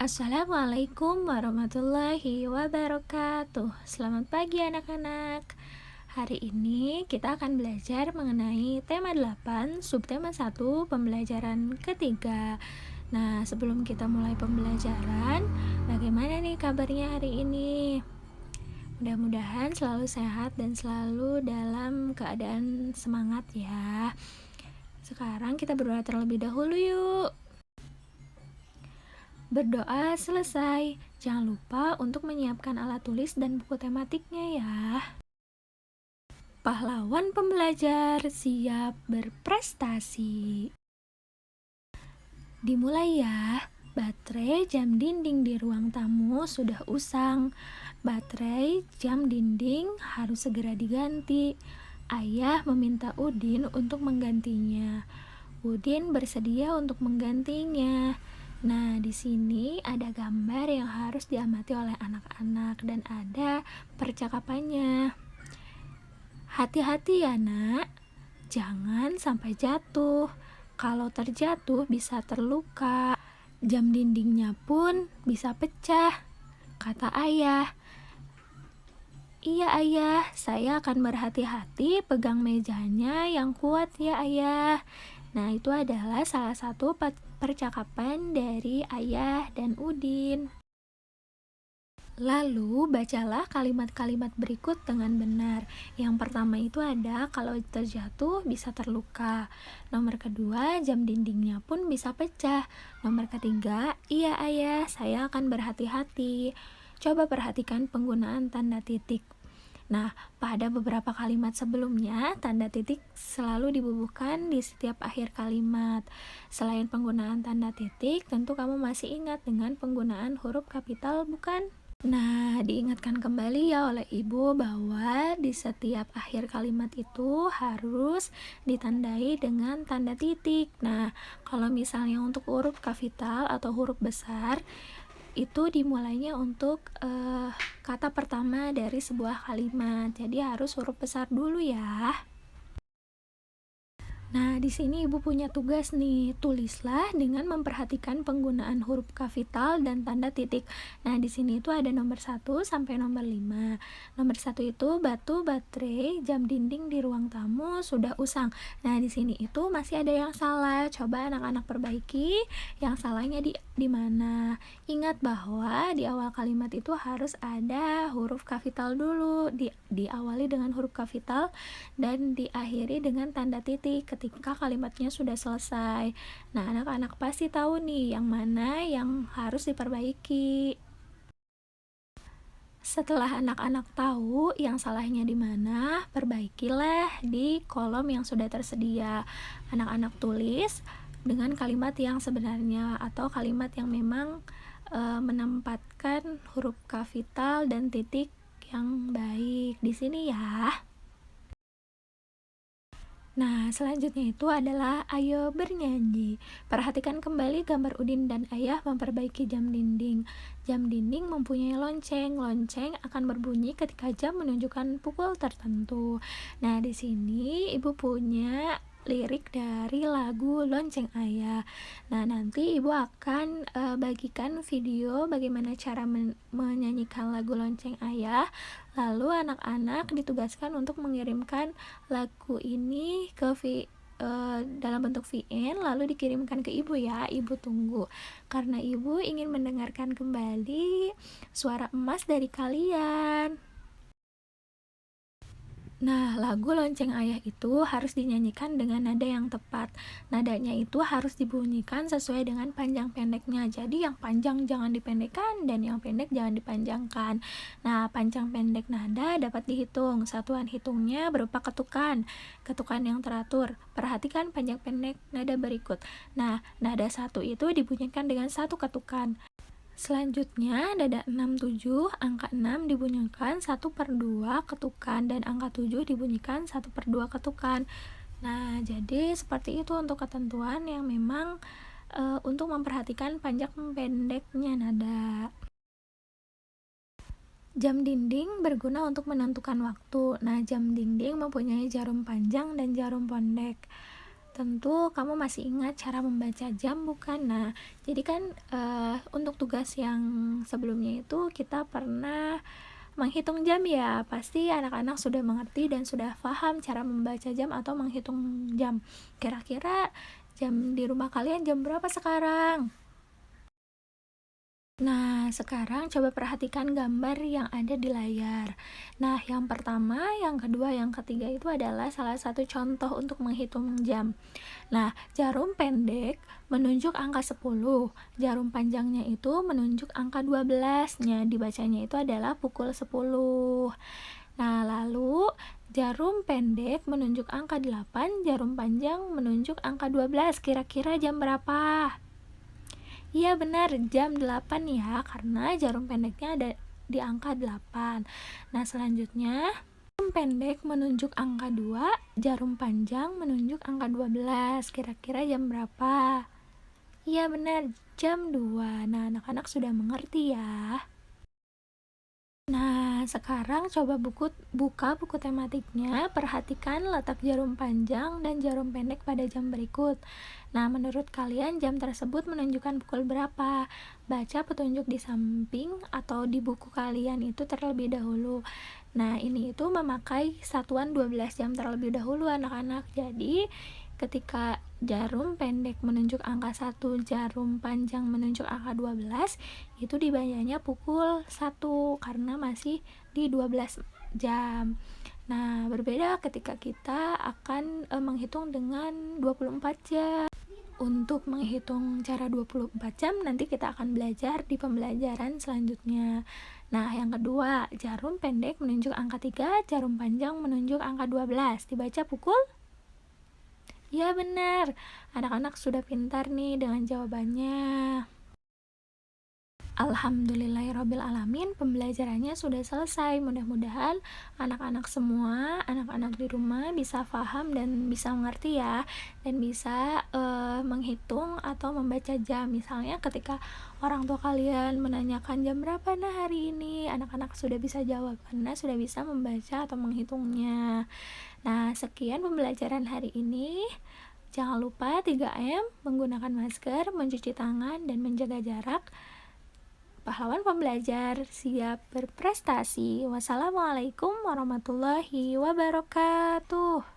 Assalamualaikum warahmatullahi wabarakatuh. Selamat pagi anak-anak. Hari ini kita akan belajar mengenai tema 8, subtema 1, pembelajaran ketiga. Nah, sebelum kita mulai pembelajaran, bagaimana nih kabarnya hari ini? Mudah-mudahan selalu sehat dan selalu dalam keadaan semangat ya. Sekarang kita berdoa terlebih dahulu yuk. Berdoa selesai. Jangan lupa untuk menyiapkan alat tulis dan buku tematiknya ya. Pahlawan pembelajar siap berprestasi. Dimulai ya. Baterai jam dinding di ruang tamu sudah usang. Baterai jam dinding harus segera diganti. Ayah meminta Udin untuk menggantinya. Udin bersedia untuk menggantinya. Nah, di sini ada gambar yang harus diamati oleh anak-anak dan ada percakapannya. Hati-hati ya, Nak. Jangan sampai jatuh. Kalau terjatuh bisa terluka. Jam dindingnya pun bisa pecah, kata ayah. Iya ayah, saya akan berhati-hati pegang mejanya yang kuat ya ayah. Nah, itu adalah salah satu percakapan dari ayah dan Udin. Lalu, bacalah kalimat-kalimat berikut dengan benar. Yang pertama itu ada, kalau terjatuh bisa terluka. Nomor kedua, jam dindingnya pun bisa pecah. Nomor ketiga, iya ayah, saya akan berhati-hati. Coba perhatikan penggunaan tanda titik. Nah, pada beberapa kalimat sebelumnya, tanda titik selalu dibubuhkan di setiap akhir kalimat. Selain penggunaan tanda titik, tentu kamu masih ingat dengan penggunaan huruf kapital, bukan? Nah, diingatkan kembali ya oleh ibu bahwa di setiap akhir kalimat itu harus ditandai dengan tanda titik. Nah, kalau misalnya untuk huruf kapital atau huruf besar, itu dimulainya untuk kata pertama dari sebuah kalimat. Jadi harus huruf besar dulu ya. Nah, di sini ibu punya tugas nih. Tulislah dengan memperhatikan penggunaan huruf kapital dan tanda titik. Nah, di sini itu ada nomor 1 sampai nomor 5. Nomor 1 itu batu baterai jam dinding di ruang tamu sudah usang. Nah, di sini itu masih ada yang salah. Coba anak-anak perbaiki yang salahnya di mana. Ingat bahwa di awal kalimat itu harus ada huruf kapital dulu. Diawali dengan huruf kapital dan diakhiri dengan tanda titik ketika kalimatnya sudah selesai. Nah, anak-anak pasti tahu nih yang mana yang harus diperbaiki. Setelah anak-anak tahu yang salahnya di mana, perbaikilah di kolom yang sudah tersedia. Anak-anak tulis dengan kalimat yang sebenarnya atau kalimat yang memang menempatkan huruf kapital dan titik yang baik di sini ya. Nah, selanjutnya itu adalah ayo bernyanyi. Perhatikan kembali gambar Udin dan ayah memperbaiki jam dinding. Jam dinding mempunyai lonceng. Lonceng akan berbunyi ketika jam menunjukkan pukul tertentu. Nah, di sini ibu punya lirik dari lagu Lonceng Ayah. Nah, nanti ibu akan bagikan video bagaimana cara menyanyikan lagu Lonceng Ayah. Lalu anak-anak ditugaskan untuk mengirimkan lagu ini ke dalam bentuk VN lalu dikirimkan ke ibu ya. Ibu tunggu karena ibu ingin mendengarkan kembali suara emas dari kalian. Nah, lagu Lonceng Ayah itu harus dinyanyikan dengan nada yang tepat. Nadanya itu harus dibunyikan sesuai dengan panjang pendeknya. Jadi yang panjang jangan dipendekkan dan yang pendek jangan dipanjangkan. Nah, panjang pendek nada dapat dihitung. Satuan hitungnya berupa ketukan. Ketukan yang teratur. Perhatikan panjang pendek nada berikut. Nah, nada 1 itu dibunyikan dengan 1 ketukan. Selanjutnya, nada 6-7, angka 6 dibunyikan 1/2 ketukan dan angka 7 dibunyikan 1/2 ketukan. Nah, jadi seperti itu untuk ketentuan yang memang untuk memperhatikan panjang pendeknya nada. Jam dinding berguna untuk menentukan waktu. Nah, jam dinding mempunyai jarum panjang dan jarum pendek. Tentu kamu masih ingat cara membaca jam bukan? Nah, jadi kan untuk tugas yang sebelumnya itu kita pernah menghitung jam ya. Pasti anak-anak sudah mengerti dan sudah paham cara membaca jam atau menghitung jam. Kira-kira jam di rumah kalian jam berapa sekarang? Nah, sekarang coba perhatikan gambar yang ada di layar. Nah, yang pertama, yang kedua, yang ketiga itu adalah salah satu contoh untuk menghitung jam. Nah, jarum pendek menunjuk angka 10, jarum panjangnya itu menunjuk angka 12-nya, dibacanya itu adalah pukul 10. Nah, lalu jarum pendek menunjuk angka 8, jarum panjang menunjuk angka 12. Kira-kira jam berapa? Iya benar, jam 8 ya, karena jarum pendeknya ada di angka 8. Nah, selanjutnya jarum pendek menunjuk angka 2, jarum panjang menunjuk angka 12. Kira-kira jam berapa? Iya benar, jam 2. Nah, anak-anak sudah mengerti ya. Nah, sekarang coba buka buku tematiknya, perhatikan letak jarum panjang dan jarum pendek pada jam berikut. Nah, menurut kalian jam tersebut menunjukkan pukul berapa? Baca petunjuk di samping atau di buku kalian itu terlebih dahulu. Nah, ini itu memakai satuan 12 jam terlebih dahulu anak-anak. Jadi, ketika jarum pendek menunjuk angka 1, jarum panjang menunjuk angka 12, itu dibacanya pukul 1 karena masih di 12 jam. Nah, berbeda ketika kita akan menghitung dengan 24 jam. Untuk menghitung cara 24 jam nanti kita akan belajar di pembelajaran selanjutnya. Nah, yang kedua, jarum pendek menunjuk angka 3, jarum panjang menunjuk angka 12. Dibaca pukul? Ya benar, anak-anak sudah pintar nih dengan jawabannya. Alhamdulillahirrabbilalamin, pembelajarannya sudah selesai. Mudah-mudahan anak-anak semua, anak-anak di rumah bisa paham dan bisa mengerti ya, dan bisa menghitung atau membaca jam. Misalnya ketika orang tua kalian menanyakan jam berapa nah hari ini, anak-anak sudah bisa jawab karena sudah bisa membaca atau menghitungnya. Nah, sekian pembelajaran hari ini. Jangan lupa 3M, menggunakan masker, mencuci tangan, dan menjaga jarak. Pahlawan pembelajar siap berprestasi. Wassalamualaikum warahmatullahi wabarakatuh.